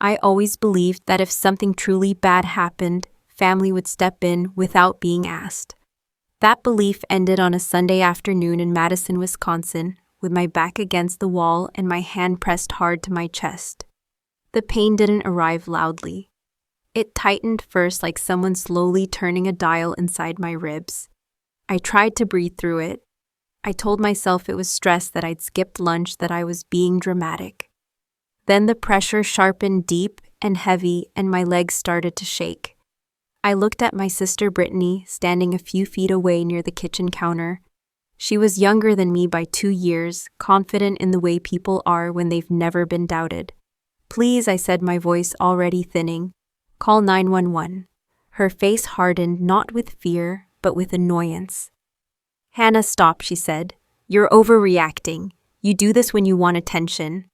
I always believed that if something truly bad happened, family would step in without being asked. That belief ended on a Sunday afternoon in Madison, Wisconsin, with my back against the wall and my hand pressed hard to my chest. The pain didn't arrive loudly. It tightened first, like someone slowly turning a dial inside my ribs. I tried to breathe through it. I told myself it was stress, that I'd skipped lunch, that I was being dramatic. Then the pressure sharpened deep and heavy, and my legs started to shake. I looked at my sister Brittany, standing a few feet away near the kitchen counter. She was younger than me by 2 years, confident in the way people are when they've never been doubted. "Please," I said, my voice already thinning. "Call 911. Her face hardened, not with fear, but with annoyance. "Hannah, stop," she said. "You're overreacting. You do this when you want attention."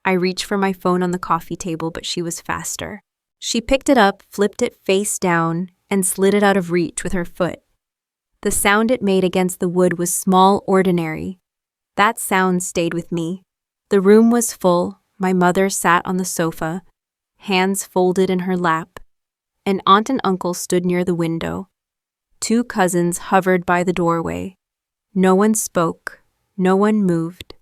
I reached for my phone on the coffee table, but she was faster. She picked it up, flipped it face down, and slid it out of reach with her foot. The sound it made against the wood was small, ordinary. That sound stayed with me. The room was full. My mother sat on the sofa, hands folded in her lap. An aunt and uncle stood near the window. 2 cousins hovered by the doorway. No one spoke. No one moved.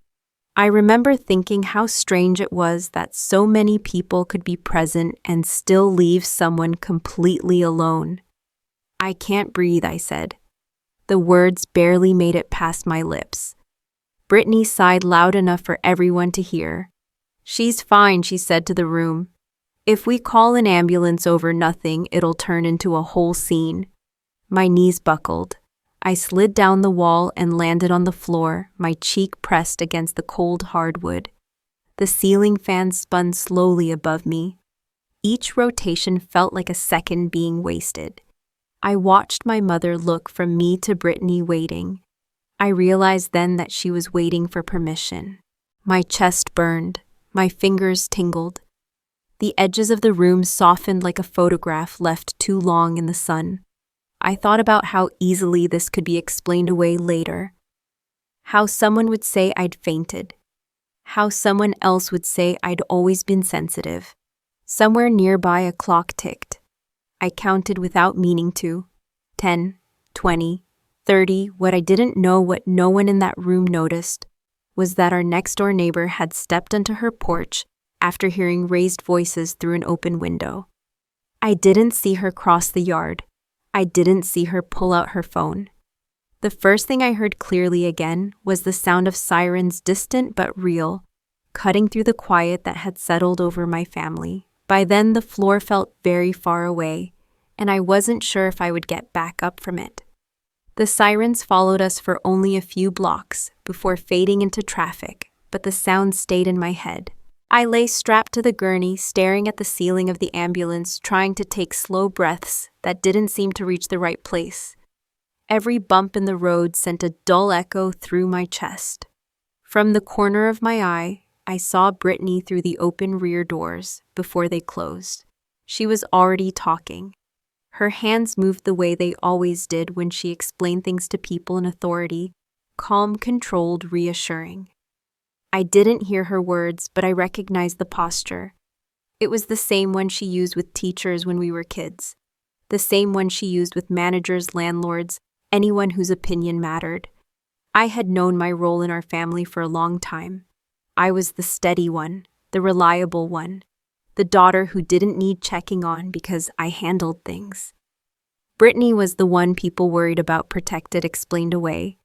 I remember thinking how strange it was that so many people could be present and still leave someone completely alone. "I can't breathe," I said. The words barely made it past my lips. Brittany sighed loud enough for everyone to hear. "She's fine," she said to the room. "If we call an ambulance over nothing, it'll turn into a whole scene." My knees buckled. I slid down the wall and landed on the floor, my cheek pressed against the cold hardwood. The ceiling fan spun slowly above me. Each rotation felt like a second being wasted. I watched my mother look from me to Brittany, waiting. I realized then that she was waiting for permission. My chest burned. My fingers tingled. The edges of the room softened like a photograph left too long in the sun. I thought about how easily this could be explained away later. How someone would say I'd fainted. How someone else would say I'd always been sensitive. Somewhere nearby a clock ticked. I counted without meaning to. 10, 20, 30. What I didn't know, what no one in that room noticed, was that our next-door neighbor had stepped onto her porch after hearing raised voices through an open window. I didn't see her cross the yard. I didn't see her pull out her phone. The first thing I heard clearly again was the sound of sirens, distant but real, cutting through the quiet that had settled over my family. By then, the floor felt very far away, and I wasn't sure if I would get back up from it. The sirens followed us for only a few blocks before fading into traffic, but the sound stayed in my head. I lay strapped to the gurney, staring at the ceiling of the ambulance, trying to take slow breaths that didn't seem to reach the right place. Every bump in the road sent a dull echo through my chest. From the corner of my eye, I saw Brittany through the open rear doors before they closed. She was already talking. Her hands moved the way they always did when she explained things to people in authority, calm, controlled, reassuring. I didn't hear her words, but I recognized the posture. It was the same one she used with teachers when we were kids. The same one she used with managers, landlords, anyone whose opinion mattered. I had known my role in our family for a long time. I was the steady one, the reliable one, the daughter who didn't need checking on because I handled things. Brittany was the one people worried about, protected, explained away.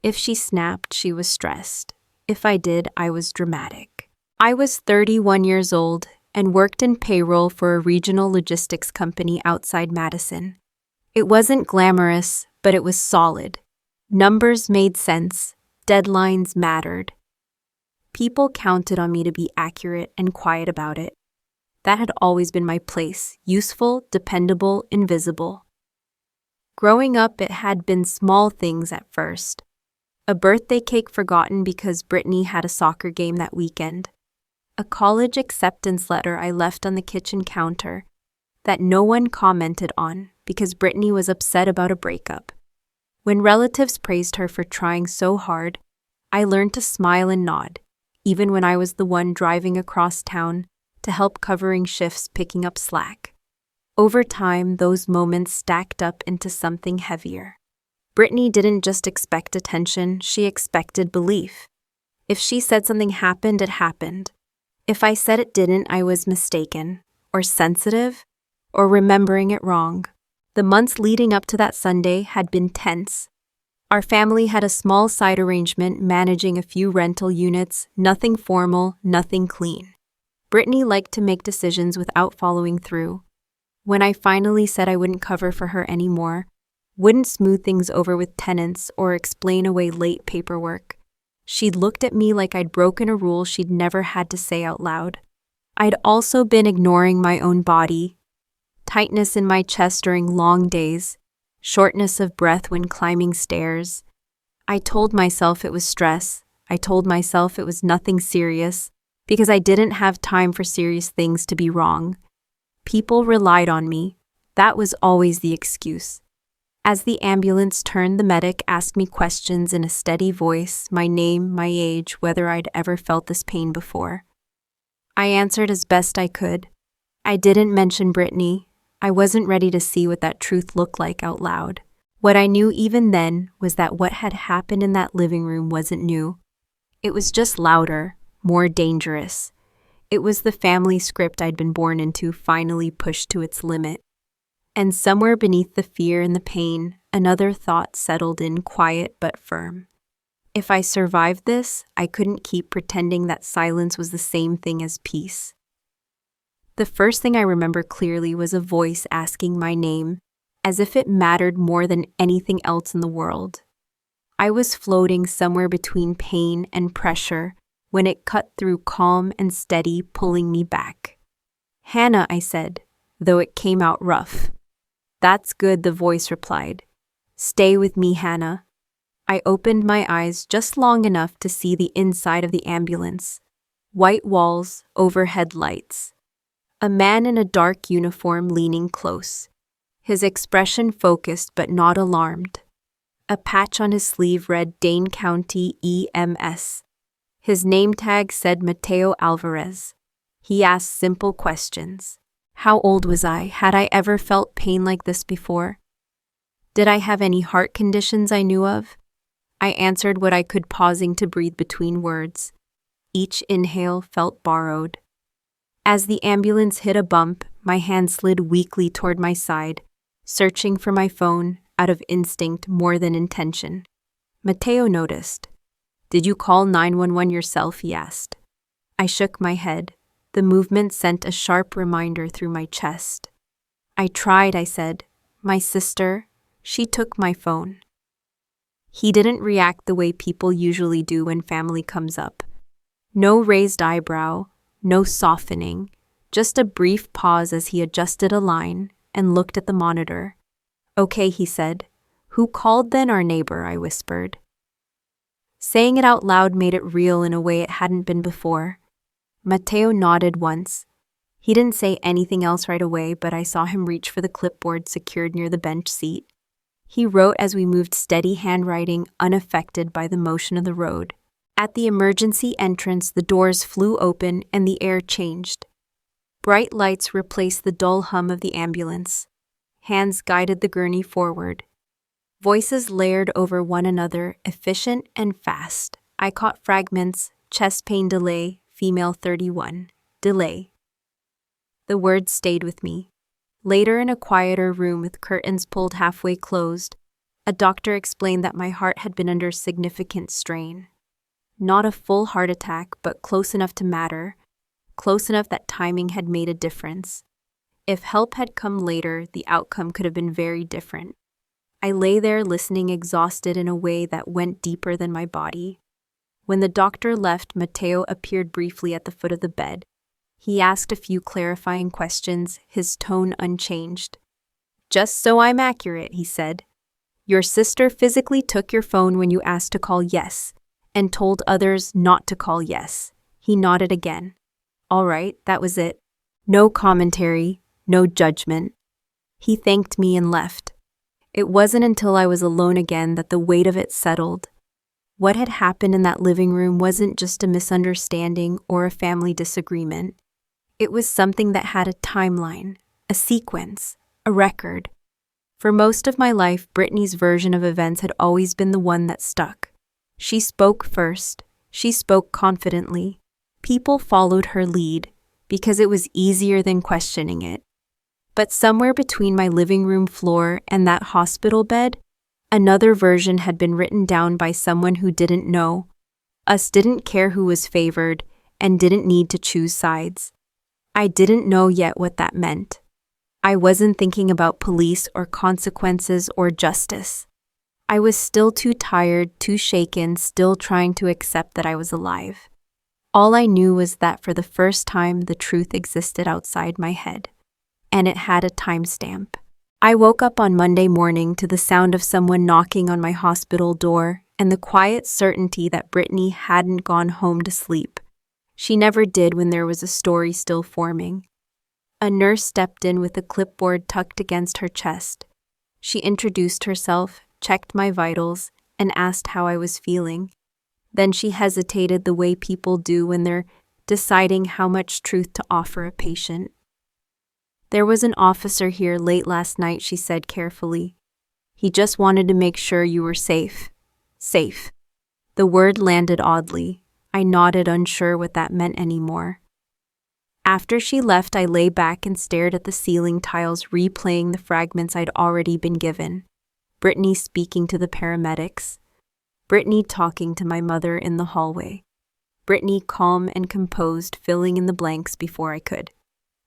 If she snapped, she was stressed. If I did, I was dramatic. I was 31 years old and worked in payroll for a regional logistics company outside Madison. It wasn't glamorous, but it was solid. Numbers made sense. Deadlines mattered. People counted on me to be accurate and quiet about it. That had always been my place, useful, dependable, invisible. Growing up, it had been small things at first. A birthday cake forgotten because Brittany had a soccer game that weekend. A college acceptance letter I left on the kitchen counter that no one commented on because Brittany was upset about a breakup. When relatives praised her for trying so hard, I learned to smile and nod, even when I was the one driving across town to help covering shifts picking up slack. Over time, those moments stacked up into something heavier. Brittany didn't just expect attention, she expected belief. If she said something happened, it happened. If I said it didn't, I was mistaken, or sensitive, or remembering it wrong. The months leading up to that Sunday had been tense. Our family had a small side arrangement managing a few rental units, nothing formal, nothing clean. Brittany liked to make decisions without following through. When I finally said I wouldn't cover for her anymore, wouldn't smooth things over with tenants or explain away late paperwork, she'd looked at me like I'd broken a rule she'd never had to say out loud. I'd also been ignoring my own body, tightness in my chest during long days, shortness of breath when climbing stairs. I told myself it was stress. I told myself it was nothing serious because I didn't have time for serious things to be wrong. People relied on me. That was always the excuse. As the ambulance turned, the medic asked me questions in a steady voice, my name, my age, whether I'd ever felt this pain before. I answered as best I could. I didn't mention Brittany. I wasn't ready to see what that truth looked like out loud. What I knew even then was that what had happened in that living room wasn't new. It was just louder, more dangerous. It was the family script I'd been born into finally pushed to its limit. And somewhere beneath the fear and the pain, another thought settled in, quiet but firm. If I survived this, I couldn't keep pretending that silence was the same thing as peace. The first thing I remember clearly was a voice asking my name, as if it mattered more than anything else in the world. I was floating somewhere between pain and pressure when it cut through calm and steady, pulling me back. "Hannah," I said, though it came out rough. "That's good," the voice replied. "Stay with me, Hannah." I opened my eyes just long enough to see the inside of the ambulance. White walls, overhead lights. A man in a dark uniform leaning close. His expression focused but not alarmed. A patch on his sleeve read Dane County EMS. His name tag said Mateo Alvarez. He asked simple questions. How old was I? Had I ever felt pain like this before? Did I have any heart conditions I knew of? I answered what I could, pausing to breathe between words. Each inhale felt borrowed. As the ambulance hit a bump, my hand slid weakly toward my side, searching for my phone out of instinct more than intention. Mateo noticed. "Did you call 911 yourself?" he asked. I shook my head. The movement sent a sharp reminder through my chest. "I tried," I said. "My sister, she took my phone." He didn't react the way people usually do when family comes up. No raised eyebrow, no softening, just a brief pause as he adjusted a line and looked at the monitor. "Okay," he said. "Who called then?" "Our neighbor," I whispered. Saying it out loud made it real in a way it hadn't been before. Mateo nodded once. He didn't say anything else right away, but I saw him reach for the clipboard secured near the bench seat. He wrote as we moved, steady handwriting, unaffected by the motion of the road. At the emergency entrance, the doors flew open and the air changed. Bright lights replaced the dull hum of the ambulance. Hands guided the gurney forward. Voices layered over one another, efficient and fast. I caught fragments: chest pain delay, female 31, delay. The words stayed with me. Later, in a quieter room with curtains pulled halfway closed, a doctor explained that my heart had been under significant strain. Not a full heart attack, but close enough to matter, close enough that timing had made a difference. If help had come later, the outcome could have been very different. I lay there listening, exhausted in a way that went deeper than my body. When the doctor left, Mateo appeared briefly at the foot of the bed. He asked a few clarifying questions, his tone unchanged. "Just so I'm accurate," he said. "Your sister physically took your phone when you asked to call yes, and told others not to call yes." He nodded again. "All right, that was it. No commentary, no judgment." He thanked me and left. It wasn't until I was alone again that the weight of it settled. What had happened in that living room wasn't just a misunderstanding or a family disagreement. It was something that had a timeline, a sequence, a record. For most of my life, Brittany's version of events had always been the one that stuck. She spoke first. She spoke confidently. People followed her lead because it was easier than questioning it. But somewhere between my living room floor and that hospital bed, another version had been written down by someone who didn't know. Us didn't care who was favored and didn't need to choose sides. I didn't know yet what that meant. I wasn't thinking about police or consequences or justice. I was still too tired, too shaken, still trying to accept that I was alive. All I knew was that for the first time, the truth existed outside my head, and it had a timestamp. I woke up on Monday morning to the sound of someone knocking on my hospital door and the quiet certainty that Brittany hadn't gone home to sleep. She never did when there was a story still forming. A nurse stepped in with a clipboard tucked against her chest. She introduced herself, checked my vitals, and asked how I was feeling. Then she hesitated the way people do when they're deciding how much truth to offer a patient. "There was an officer here late last night," she said carefully. "He just wanted to make sure you were safe." Safe. The word landed oddly. I nodded, unsure what that meant anymore. After she left, I lay back and stared at the ceiling tiles, replaying the fragments I'd already been given. Brittany speaking to the paramedics. Brittany talking to my mother in the hallway. Brittany calm and composed, filling in the blanks before I could.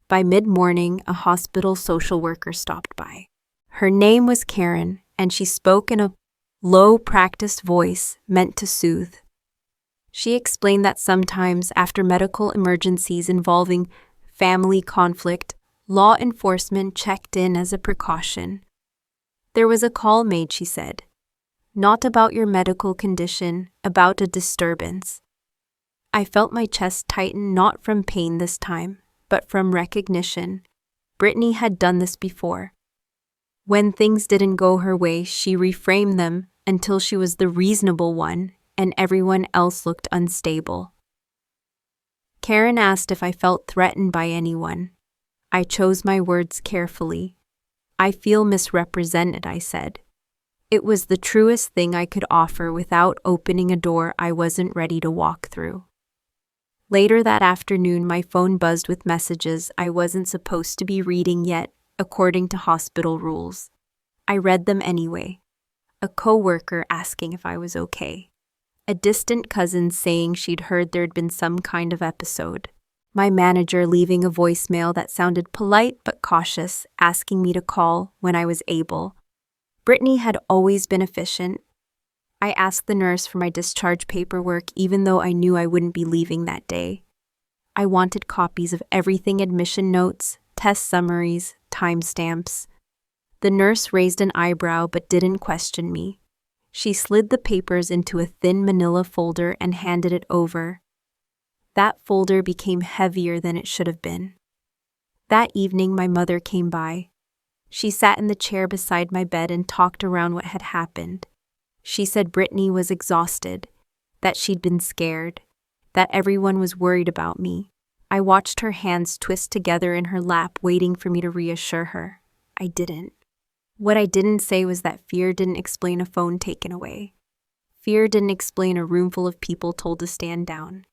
By mid-morning, a hospital social worker stopped by. Her name was Karen, and she spoke in a low, practiced voice meant to soothe. She explained that sometimes, after medical emergencies involving family conflict, law enforcement checked in as a precaution. There was a call made, she said. Not about your medical condition, about a disturbance. I felt my chest tighten, not from pain this time, but from recognition. Brittany had done this before. When things didn't go her way, she reframed them until she was the reasonable one, and everyone else looked unstable. Karen asked if I felt threatened by anyone. I chose my words carefully. "I feel misrepresented," I said. It was the truest thing I could offer without opening a door I wasn't ready to walk through. Later that afternoon, my phone buzzed with messages I wasn't supposed to be reading yet, according to hospital rules. I read them anyway. A coworker asking if I was okay. A distant cousin saying she'd heard there'd been some kind of episode. My manager leaving a voicemail that sounded polite but cautious, asking me to call when I was able. Brittany had always been efficient. I asked the nurse for my discharge paperwork even though I knew I wouldn't be leaving that day. I wanted copies of everything: admission notes, test summaries, timestamps. The nurse raised an eyebrow but didn't question me. She slid the papers into a thin manila folder and handed it over. That folder became heavier than it should have been. That evening, my mother came by. She sat in the chair beside my bed and talked around what had happened. She said Brittany was exhausted, that she'd been scared, that everyone was worried about me. I watched her hands twist together in her lap, waiting for me to reassure her. I didn't. What I didn't say was that fear didn't explain a phone taken away. Fear didn't explain a room full of people told to stand down.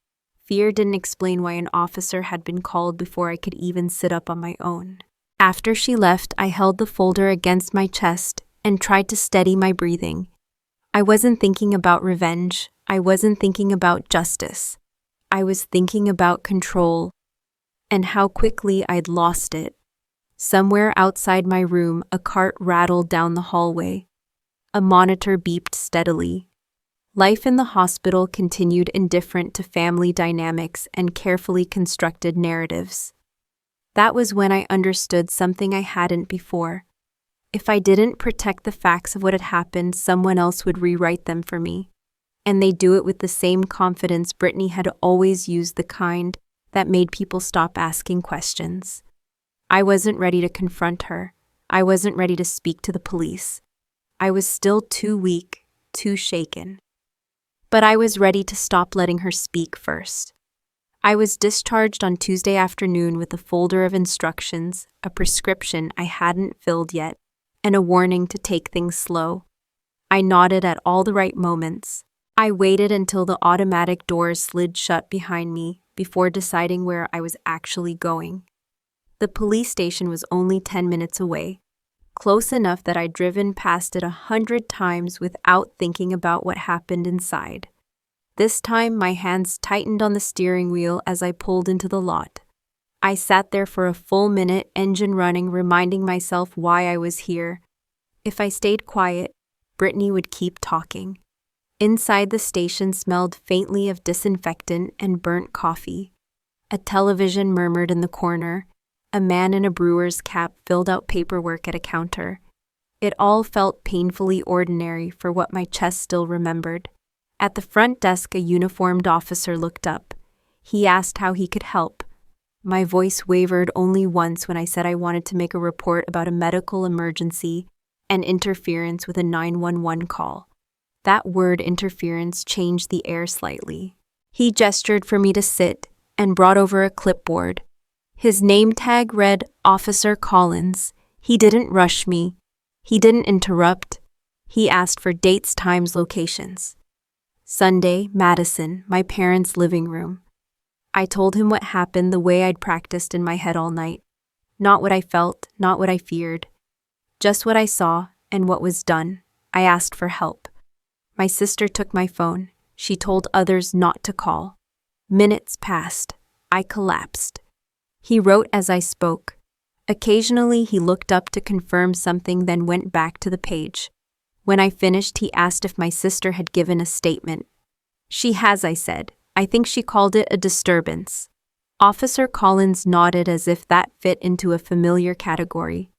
Fear didn't explain why an officer had been called before I could even sit up on my own. After she left, I held the folder against my chest and tried to steady my breathing. I wasn't thinking about revenge. I wasn't thinking about justice. I was thinking about control and how quickly I'd lost it. Somewhere outside my room, a cart rattled down the hallway. A monitor beeped steadily. Life in the hospital continued, indifferent to family dynamics and carefully constructed narratives. That was when I understood something I hadn't before. If I didn't protect the facts of what had happened, someone else would rewrite them for me. And they'd do it with the same confidence Brittany had always used, the kind that made people stop asking questions. I wasn't ready to confront her. I wasn't ready to speak to the police. I was still too weak, too shaken. But I was ready to stop letting her speak first. I was discharged on Tuesday afternoon with a folder of instructions, a prescription I hadn't filled yet, and a warning to take things slow. I nodded at all the right moments. I waited until the automatic doors slid shut behind me before deciding where I was actually going. The police station was only 10 minutes away, close enough that I'd driven past it 100 times without thinking about what happened inside. This time, my hands tightened on the steering wheel as I pulled into the lot. I sat there for a full minute, engine running, reminding myself why I was here. If I stayed quiet, Brittany would keep talking. Inside, the station smelled faintly of disinfectant and burnt coffee. A television murmured in the corner. A man in a brewer's cap filled out paperwork at a counter. It all felt painfully ordinary for what my chest still remembered. At the front desk, a uniformed officer looked up. He asked how he could help. My voice wavered only once when I said I wanted to make a report about a medical emergency and interference with a 911 call. That word interference changed the air slightly. He gestured for me to sit and brought over a clipboard. His name tag read Officer Collins. He didn't rush me. He didn't interrupt. He asked for dates, times, locations. Sunday, Madison, my parents' living room. I told him what happened the way I'd practiced in my head all night. Not what I felt, not what I feared. Just what I saw and what was done. I asked for help. My sister took my phone. She told others not to call. Minutes passed. I collapsed. He wrote as I spoke. Occasionally, he looked up to confirm something, then went back to the page. When I finished, he asked if my sister had given a statement. She has, I said. I think she called it a disturbance. Officer Collins nodded as if that fit into a familiar category.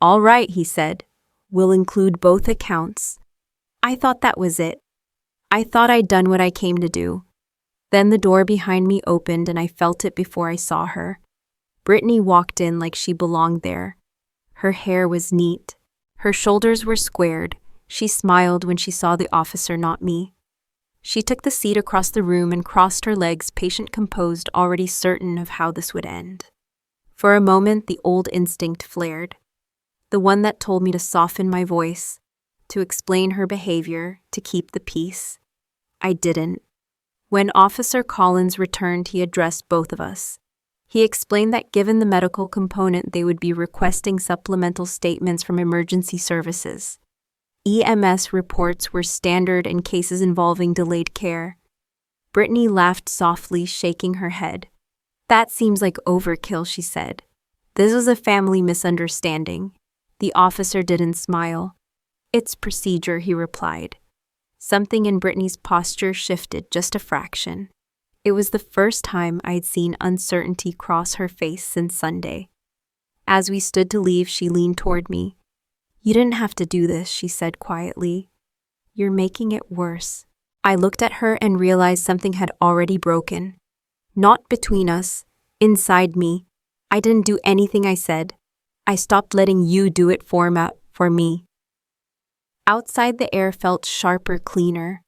All right, he said. We'll include both accounts. I thought that was it. I thought I'd done what I came to do. Then the door behind me opened and I felt it before I saw her. Brittany walked in like she belonged there. Her hair was neat. Her shoulders were squared. She smiled when she saw the officer, not me. She took the seat across the room and crossed her legs, patient, composed, already certain of how this would end. For a moment, the old instinct flared. The one that told me to soften my voice, to explain her behavior, to keep the peace. I didn't. When Officer Collins returned, he addressed both of us. He explained that given the medical component, they would be requesting supplemental statements from emergency services. EMS reports were standard in cases involving delayed care. Brittany laughed softly, shaking her head. That seems like overkill, she said. This was a family misunderstanding. The officer didn't smile. It's procedure, he replied. Something in Brittany's posture shifted just a fraction. It was the first time I'd seen uncertainty cross her face since Sunday. As we stood to leave, she leaned toward me. You didn't have to do this, she said quietly. You're making it worse. I looked at her and realized something had already broken. Not between us, inside me. I didn't do anything I said. I stopped letting you do it for me. Outside, the air felt sharper, cleaner.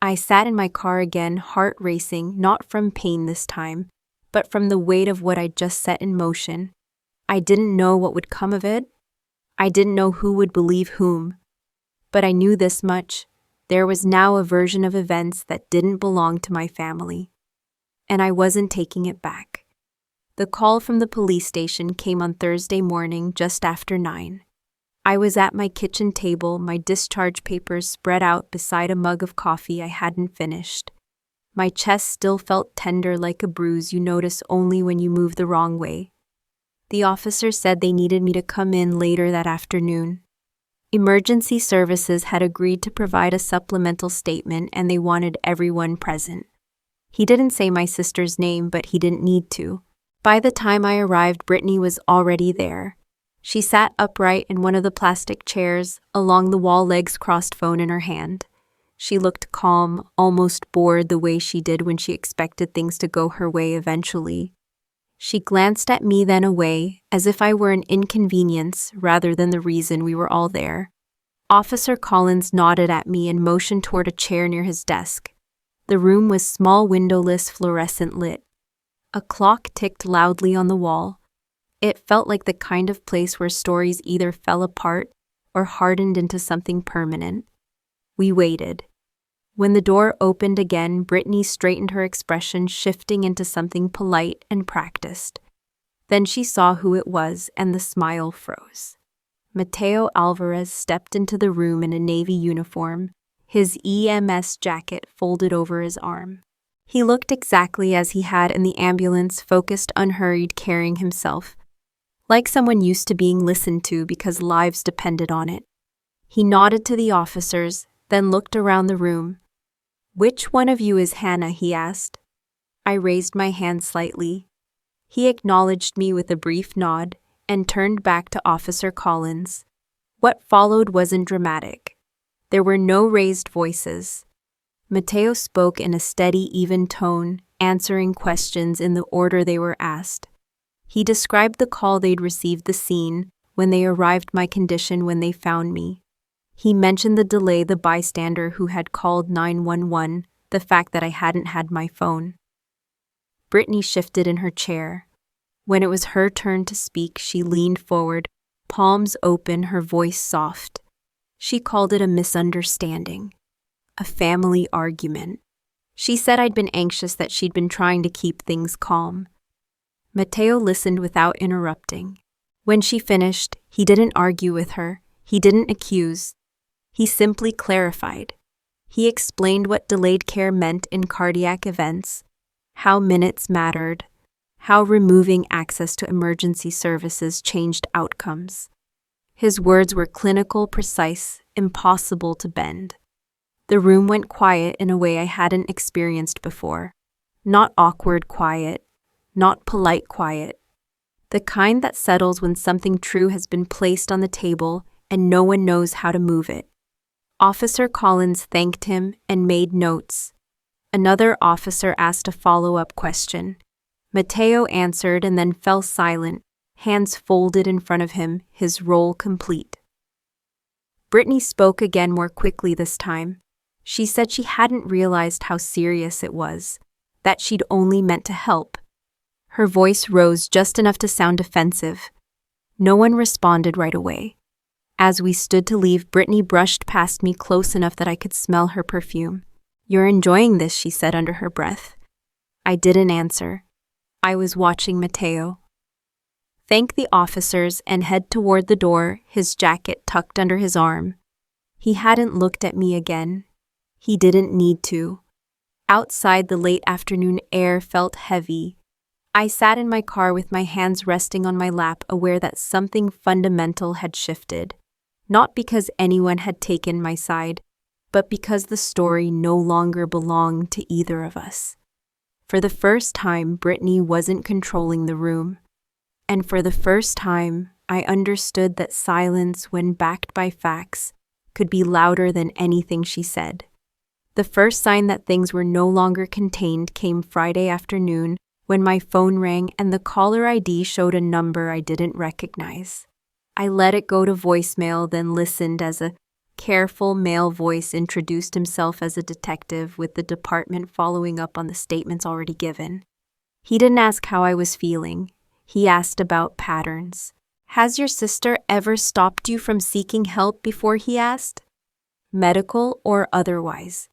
I sat in my car again, heart racing, not from pain this time, but from the weight of what I'd just set in motion. I didn't know what would come of it. I didn't know who would believe whom. But I knew this much. There was now a version of events that didn't belong to my family. And I wasn't taking it back. The call from the police station came on Thursday morning just after 9. I was at my kitchen table, my discharge papers spread out beside a mug of coffee I hadn't finished. My chest still felt tender, like a bruise you notice only when you move the wrong way. The officer said they needed me to come in later that afternoon. Emergency services had agreed to provide a supplemental statement and they wanted everyone present. He didn't say my sister's name, but he didn't need to. By the time I arrived, Brittany was already there. She sat upright in one of the plastic chairs, along the wall, legs crossed, phone in her hand. She looked calm, almost bored the way she did when she expected things to go her way eventually. She glanced at me, then away, as if I were an inconvenience rather than the reason we were all there. Officer Collins nodded at me and motioned toward a chair near his desk. The room was small, windowless, fluorescent lit. A clock ticked loudly on the wall. It felt like the kind of place where stories either fell apart or hardened into something permanent. We waited. When the door opened again, Brittany straightened her expression, shifting into something polite and practiced. Then she saw who it was, and the smile froze. Mateo Alvarez stepped into the room in a navy uniform, his EMS jacket folded over his arm. He looked exactly as he had in the ambulance, focused, unhurried, carrying himself, like someone used to being listened to because lives depended on it. He nodded to the officers, then looked around the room. "Which one of you is Hannah?" he asked. I raised my hand slightly. He acknowledged me with a brief nod and turned back to Officer Collins. What followed wasn't dramatic. There were no raised voices. Mateo spoke in a steady, even tone, answering questions in the order they were asked. He described the call they'd received, the scene, when they arrived, my condition when they found me. He mentioned the delay, the bystander who had called 911, the fact that I hadn't had my phone. Brittany shifted in her chair. When it was her turn to speak, she leaned forward, palms open, her voice soft. She called it a misunderstanding, a family argument. She said I'd been anxious, that she'd been trying to keep things calm. Mateo listened without interrupting. When she finished, he didn't argue with her. He didn't accuse. He simply clarified. He explained what delayed care meant in cardiac events, how minutes mattered, how removing access to emergency services changed outcomes. His words were clinical, precise, impossible to bend. The room went quiet in a way I hadn't experienced before. Not awkward quiet, not polite quiet. The kind that settles when something true has been placed on the table and no one knows how to move it. Officer Collins thanked him and made notes. Another officer asked a follow-up question. Mateo answered and then fell silent, hands folded in front of him, his role complete. Brittany spoke again, more quickly this time. She said she hadn't realized how serious it was, that she'd only meant to help. Her voice rose just enough to sound defensive. No one responded right away. As we stood to leave, Brittany brushed past me close enough that I could smell her perfume. "You're enjoying this," she said under her breath. I didn't answer. I was watching Mateo. Thank the officers and head toward the door, his jacket tucked under his arm. He hadn't looked at me again. He didn't need to. Outside, the late afternoon air felt heavy. I sat in my car with my hands resting on my lap, aware that something fundamental had shifted. Not because anyone had taken my side, but because the story no longer belonged to either of us. For the first time, Brittany wasn't controlling the room. And for the first time, I understood that silence, when backed by facts, could be louder than anything she said. The first sign that things were no longer contained came Friday afternoon when my phone rang and the caller ID showed a number I didn't recognize. I let it go to voicemail, then listened as a careful male voice introduced himself as a detective with the department, following up on the statements already given. He didn't ask how I was feeling. He asked about patterns. "Has your sister ever stopped you from seeking help before?" he asked. Medical or otherwise.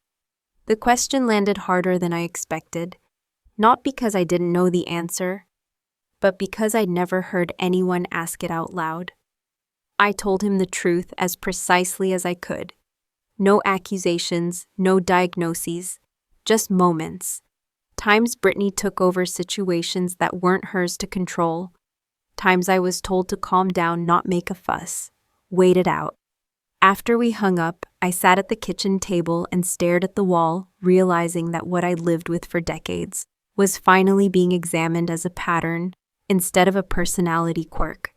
The question landed harder than I expected, not because I didn't know the answer, but because I'd never heard anyone ask it out loud. I told him the truth as precisely as I could. No accusations, no diagnoses, just moments. Times Brittany took over situations that weren't hers to control. Times I was told to calm down, not make a fuss. Wait it out. After we hung up, I sat at the kitchen table and stared at the wall, realizing that what I'd lived with for decades was finally being examined as a pattern instead of a personality quirk.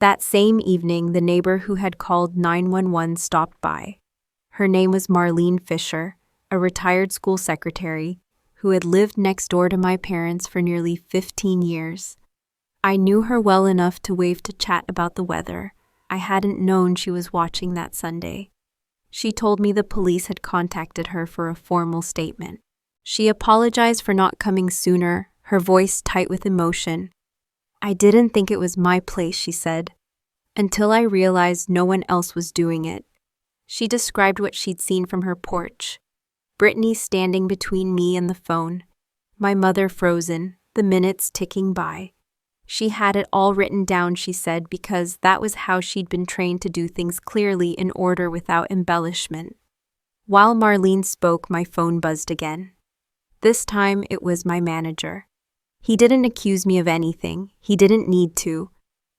That same evening, the neighbor who had called 911 stopped by. Her name was Marlene Fisher, a retired school secretary who had lived next door to my parents for nearly 15 years. I knew her well enough to wave to chat about the weather. I hadn't known she was watching that Sunday. She told me the police had contacted her for a formal statement. She apologized for not coming sooner, her voice tight with emotion. "I didn't think it was my place," she said, "until I realized no one else was doing it." She described what she'd seen from her porch. Brittany standing between me and the phone. My mother frozen, the minutes ticking by. She had it all written down, she said, because that was how she'd been trained to do things clearly in order without embellishment. While Marlene spoke, my phone buzzed again. This time it was my manager. He didn't accuse me of anything. He didn't need to.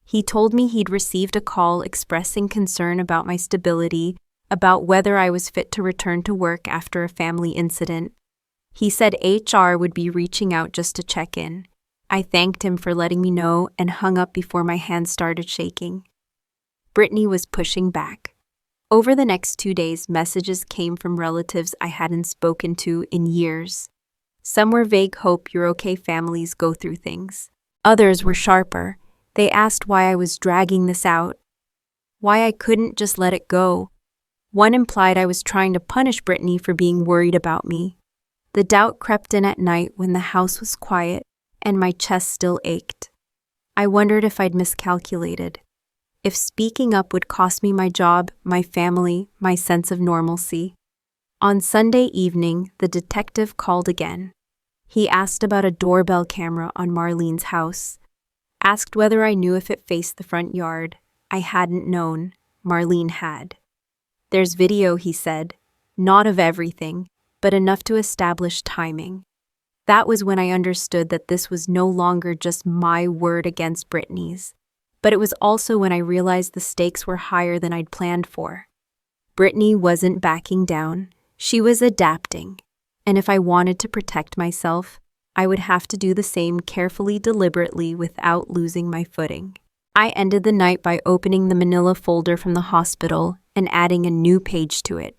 He told me he'd received a call expressing concern about my stability, about whether I was fit to return to work after a family incident. He said HR would be reaching out just to check in. I thanked him for letting me know and hung up before my hands started shaking. Brittany was pushing back. Over the next 2 days, messages came from relatives I hadn't spoken to in years. Some were vague hope you're okay families go through things. Others were sharper. They asked why I was dragging this out, why I couldn't just let it go. One implied I was trying to punish Brittany for being worried about me. The doubt crept in at night when the house was quiet and my chest still ached. I wondered if I'd miscalculated, if speaking up would cost me my job, my family, my sense of normalcy. On Sunday evening, the detective called again. He asked about a doorbell camera on Marlene's house, asked whether I knew if it faced the front yard. I hadn't known. Marlene had. "There's video," he said, "not of everything, but enough to establish timing." That was when I understood that this was no longer just my word against Brittany's, but it was also when I realized the stakes were higher than I'd planned for. Brittany wasn't backing down. She was adapting. And if I wanted to protect myself, I would have to do the same carefully, deliberately, without losing my footing. I ended the night by opening the manila folder from the hospital and adding a new page to it.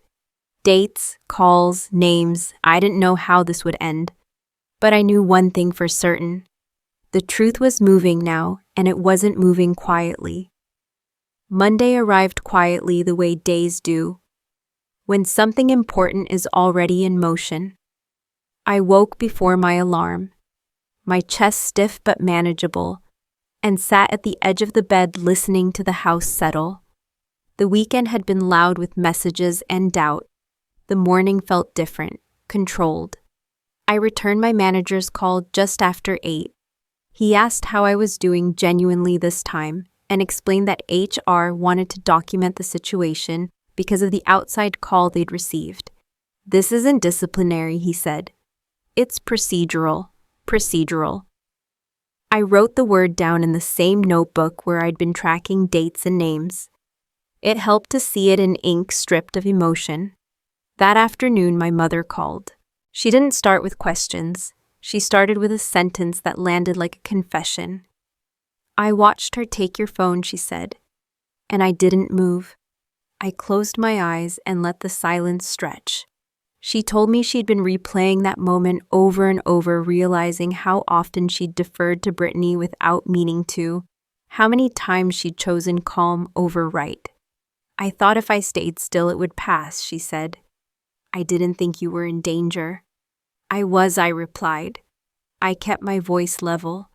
Dates, calls, names. I didn't know how this would end. But I knew one thing for certain. The truth was moving now, and it wasn't moving quietly. Monday arrived quietly the way days do, when something important is already in motion. I woke before my alarm, my chest stiff but manageable, and sat at the edge of the bed listening to the house settle. The weekend had been loud with messages and doubt. The morning felt different, controlled. I returned my manager's call just after 8. He asked how I was doing genuinely this time and explained that HR wanted to document the situation because of the outside call they'd received. "This isn't disciplinary," he said. "It's procedural. I wrote the word down in the same notebook where I'd been tracking dates and names. It helped to see it in ink stripped of emotion. That afternoon, my mother called. She didn't start with questions. She started with a sentence that landed like a confession. "I watched her take your phone," she said, "and I didn't move." I closed my eyes and let the silence stretch. She told me she'd been replaying that moment over and over, realizing how often she'd deferred to Brittany without meaning to, how many times she'd chosen calm over right. "I thought if I stayed still it would pass," she said. "I didn't think you were in danger." "I was," I replied. I kept my voice level.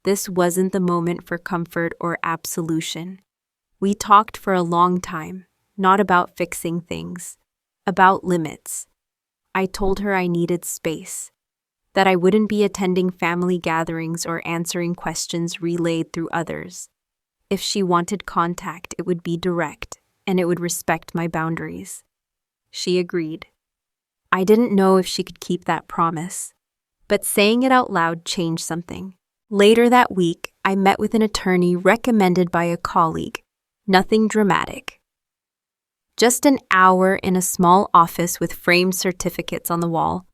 This wasn't the moment for comfort or absolution. We talked for a long time, not about fixing things, about limits. I told her I needed space, that I wouldn't be attending family gatherings or answering questions relayed through others. If she wanted contact, it would be direct, and it would respect my boundaries. She agreed. I didn't know if she could keep that promise, but saying it out loud changed something. Later that week, I met with an attorney recommended by a colleague. Nothing dramatic. Just an hour in a small office with framed certificates on the wall.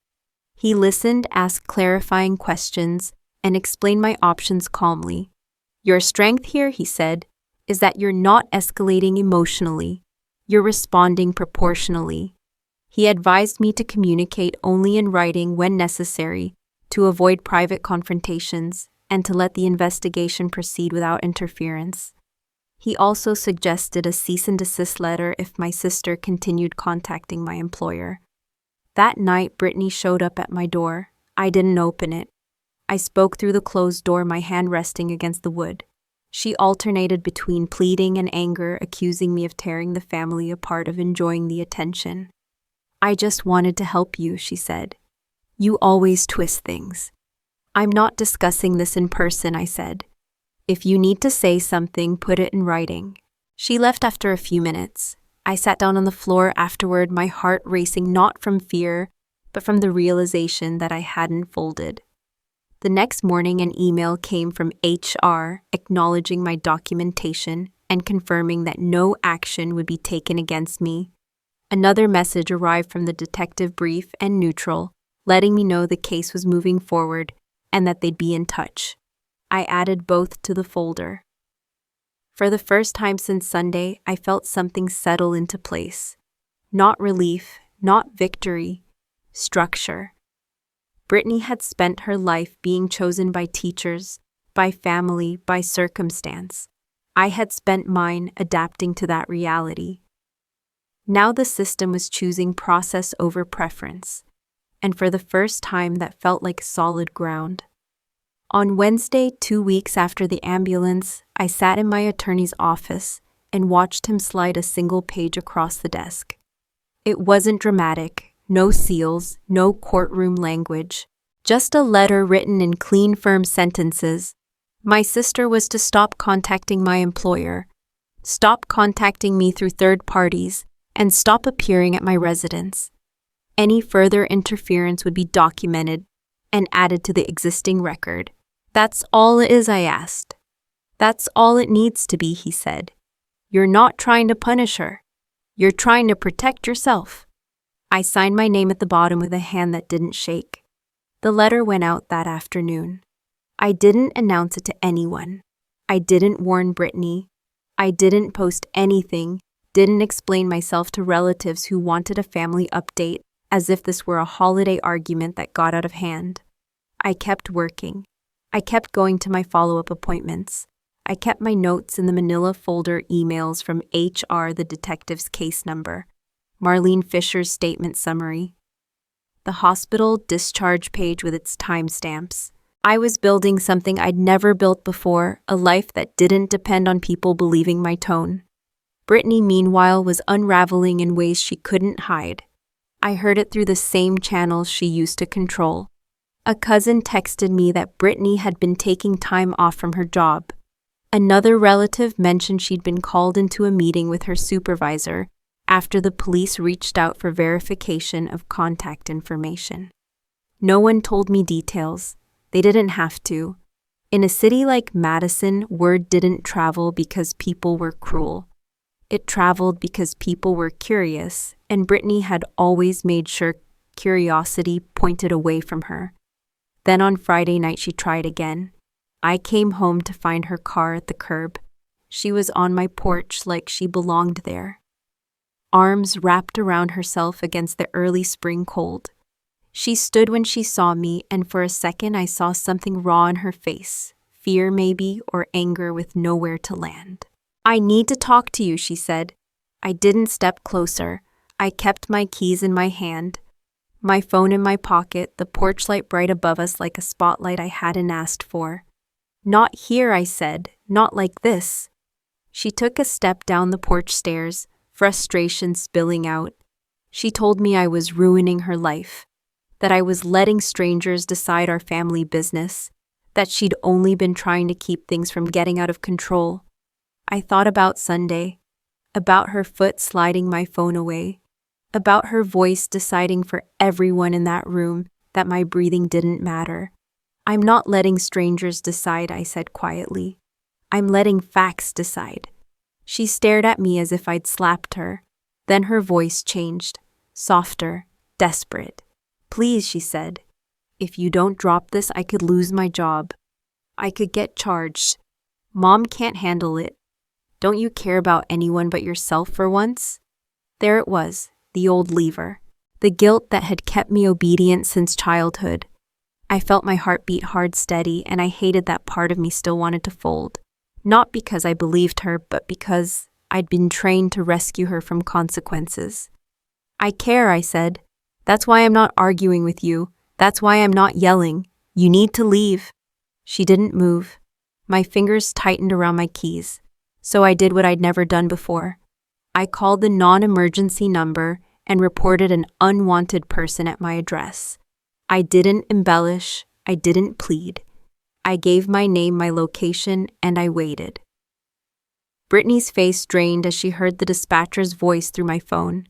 He listened, asked clarifying questions, and explained my options calmly. "Your strength here," he said, "is that you're not escalating emotionally. You're responding proportionally." He advised me to communicate only in writing when necessary, to avoid private confrontations, and to let the investigation proceed without interference. He also suggested a cease and desist letter if my sister continued contacting my employer. That night, Brittany showed up at my door. I didn't open it. I spoke through the closed door, my hand resting against the wood. She alternated between pleading and anger, accusing me of tearing the family apart, of enjoying the attention. "I just wanted to help you," she said. "You always twist things." "I'm not discussing this in person," I said. "If you need to say something, put it in writing." She left after a few minutes. I sat down on the floor afterward, my heart racing, not from fear, but from the realization that I hadn't folded. The next morning, an email came from HR acknowledging my documentation and confirming that no action would be taken against me. Another message arrived from the detective, brief and neutral, letting me know the case was moving forward and that they'd be in touch. I added both to the folder. For the first time since Sunday, I felt something settle into place. Not relief, not victory, structure. Brittany had spent her life being chosen by teachers, by family, by circumstance. I had spent mine adapting to that reality. Now the system was choosing process over preference, and for the first time that felt like solid ground. On Wednesday, 2 weeks after the ambulance, I sat in my attorney's office and watched him slide a single page across the desk. It wasn't dramatic, no seals, no courtroom language, just a letter written in clean, firm sentences. My sister was to stop contacting my employer, stop contacting me through third parties, and stop appearing at my residence. Any further interference would be documented and added to the existing record. "That's all it is," I asked. "That's all it needs to be," he said. "You're not trying to punish her. You're trying to protect yourself." I signed my name at the bottom with a hand that didn't shake. The letter went out that afternoon. I didn't announce it to anyone. I didn't warn Brittany. I didn't post anything, didn't explain myself to relatives who wanted a family update, as if this were a holiday argument that got out of hand. I kept working. I kept going to my follow-up appointments. I kept my notes in the manila folder, emails from HR, the detective's case number, Marlene Fisher's statement summary, the hospital discharge page with its timestamps. I was building something I'd never built before, a life that didn't depend on people believing my tone. Brittany, meanwhile, was unraveling in ways she couldn't hide. I heard it through the same channels she used to control. A cousin texted me that Brittany had been taking time off from her job. Another relative mentioned she'd been called into a meeting with her supervisor after the police reached out for verification of contact information. No one told me details. They didn't have to. In a city like Madison, word didn't travel because people were cruel. It traveled because people were curious, and Brittany had always made sure curiosity pointed away from her. Then on Friday night, she tried again. I came home to find her car at the curb. She was on my porch like she belonged there. Arms wrapped around herself against the early spring cold. She stood when she saw me, and for a second I saw something raw in her face, fear maybe, or anger with nowhere to land. "I need to talk to you," she said. I didn't step closer. I kept my keys in my hand, my phone in my pocket, the porch light bright above us like a spotlight I hadn't asked for. "Not here," I said, "not like this." She took a step down the porch stairs, frustration spilling out. She told me I was ruining her life, that I was letting strangers decide our family business, that she'd only been trying to keep things from getting out of control. I thought about Sunday, about her foot sliding my phone away, about her voice deciding for everyone in that room that my breathing didn't matter. "I'm not letting strangers decide," I said quietly. "I'm letting facts decide." She stared at me as if I'd slapped her. Then her voice changed, softer, desperate. "Please," she said. "If you don't drop this, I could lose my job. I could get charged. Mom can't handle it. Don't you care about anyone but yourself for once?" There it was, the old lever, the guilt that had kept me obedient since childhood. I felt my heart beat hard, steady, and I hated that part of me still wanted to fold. Not because I believed her, but because I'd been trained to rescue her from consequences. "I care," I said. "That's why I'm not arguing with you. That's why I'm not yelling. You need to leave. She didn't move. My fingers tightened around my keys, so I did what I'd never done before. I called the non-emergency number and reported an unwanted person at my address. I didn't embellish. I didn't plead. I gave my name, my location, and I waited. Brittany's face drained as she heard the dispatcher's voice through my phone.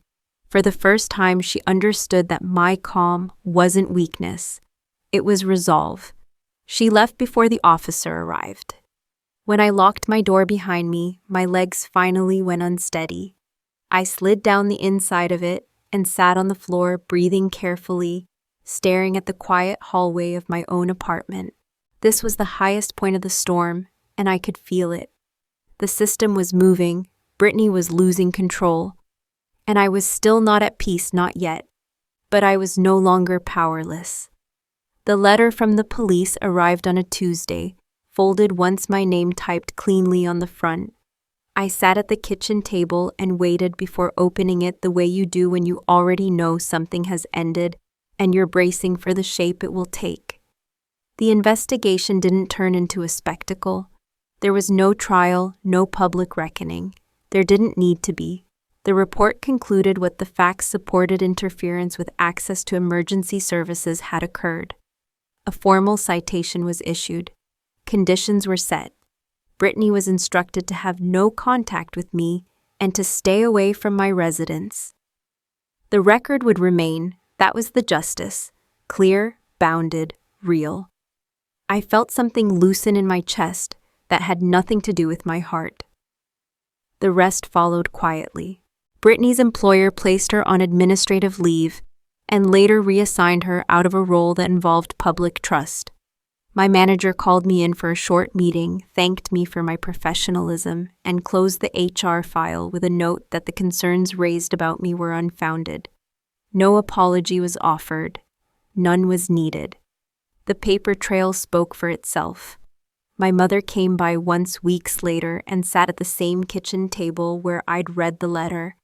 For the first time, she understood that my calm wasn't weakness. It was resolve. She left before the officer arrived. When I locked my door behind me, my legs finally went unsteady. I slid down the inside of it and sat on the floor, breathing carefully, staring at the quiet hallway of my own apartment. This was the highest point of the storm, and I could feel it. The system was moving, Brittany was losing control, and I was still not at peace, not yet, but I was no longer powerless. The letter from the police arrived on a Tuesday, folded once, my name typed cleanly on the front. I sat at the kitchen table and waited before opening it, the way you do when you already know something has ended and you're bracing for the shape it will take. The investigation didn't turn into a spectacle. There was no trial, no public reckoning. There didn't need to be. The report concluded what the facts supported: interference with access to emergency services had occurred. A formal citation was issued. Conditions were set. Brittany was instructed to have no contact with me and to stay away from my residence. The record would remain. That was the justice. Clear, bounded, real. I felt something loosen in my chest that had nothing to do with my heart. The rest followed quietly. Brittany's employer placed her on administrative leave and later reassigned her out of a role that involved public trust. My manager called me in for a short meeting, thanked me for my professionalism, and closed the HR file with a note that the concerns raised about me were unfounded. No apology was offered. None was needed. The paper trail spoke for itself. My mother came by once weeks later and sat at the same kitchen table where I'd read the letter.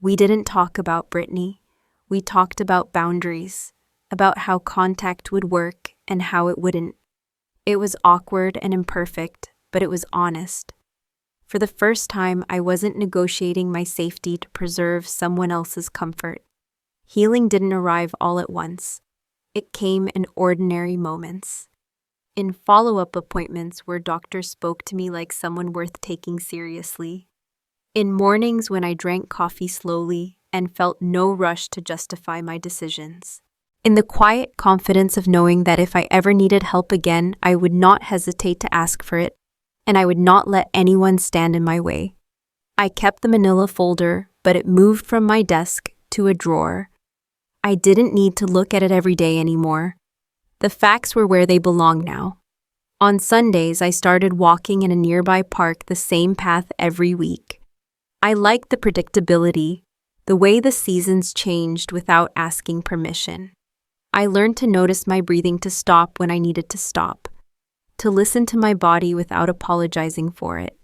We didn't talk about Brittany. We talked about boundaries, about how contact would work and how it wouldn't. It was awkward and imperfect, but it was honest. For the first time, I wasn't negotiating my safety to preserve someone else's comfort. Healing didn't arrive all at once. It came in ordinary moments. In follow-up appointments where doctors spoke to me like someone worth taking seriously. In mornings when I drank coffee slowly and felt no rush to justify my decisions. In the quiet confidence of knowing that if I ever needed help again, I would not hesitate to ask for it, and I would not let anyone stand in my way. I kept the manila folder, but it moved from my desk to a drawer. I didn't need to look at it every day anymore. The facts were where they belong now. On Sundays, I started walking in a nearby park the same path every week. I liked the predictability, the way the seasons changed without asking permission. I learned to notice my breathing, to stop when I needed to stop, to listen to my body without apologizing for it.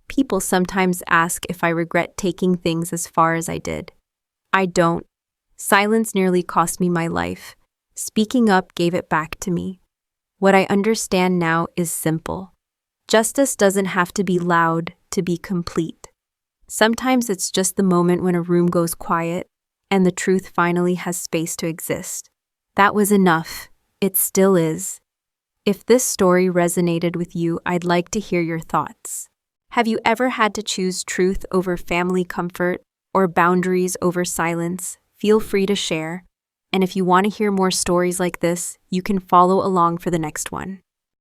People sometimes ask if I regret taking things as far as I did. I don't. Silence nearly cost me my life. Speaking up gave it back to me. What I understand now is simple. Justice doesn't have to be loud to be complete. Sometimes it's just the moment when a room goes quiet and the truth finally has space to exist. That was enough. It still is. If this story resonated with you, I'd like to hear your thoughts. Have you ever had to choose truth over family comfort or boundaries over silence? Feel free to share. And if you want to hear more stories like this, you can follow along for the next one.